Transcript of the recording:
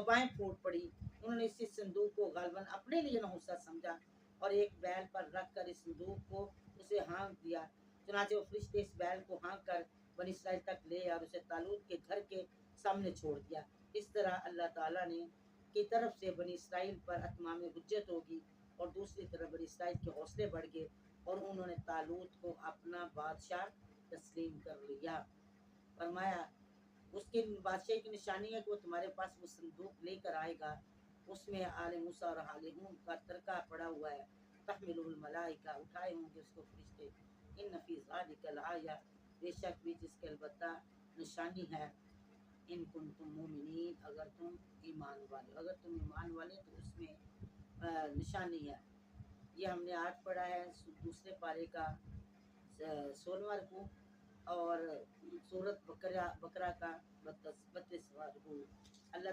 वबाएं फूट पड़ी। उन्होंने इस संदूक को गालबन अपने लिए नहुसा समझा और एक बैल पर रख कर इस संदूक को उसे हाँक दिया। चुनाचे वो फरिश्ते इस बैल को हाँक कर बनी इसराइल तक ले और उसे तालूत के घर के सामने छोड़ दिया। इस तरह अल्लाह ताला ने की तरफ से बनी इसराइल पर अतमाम हुज्जत होगी और दूसरी तरफ बनी इसराइल के हौसले बढ़ गए और उन्होंने तालूत को अपना बादशाह तस्लीम कर लिया। फरमाया उसके बादशाह की निशानी है कि वो तुम्हारे पास वो संदूक लेकर आएगा, उसमें आले मूसा और आले हूम का तरका पड़ा हुआ है, तहमिलुल मलाइका उठाए होंगे उसको फरिश्ते। इन नफी ज़ालिकल आया बेशक भी जिसके अलबत्ता निशानी है। इन कुंतुम मुमिनीन अगर तुम ईमान वाले, अगर तुम ईमान वाले तो उसमें निशानी है। ये हमने आज पढ़ा है दूसरे पारे का 16वां रुकू और सूरत बकरा का 32वां रुकू। अल्लाह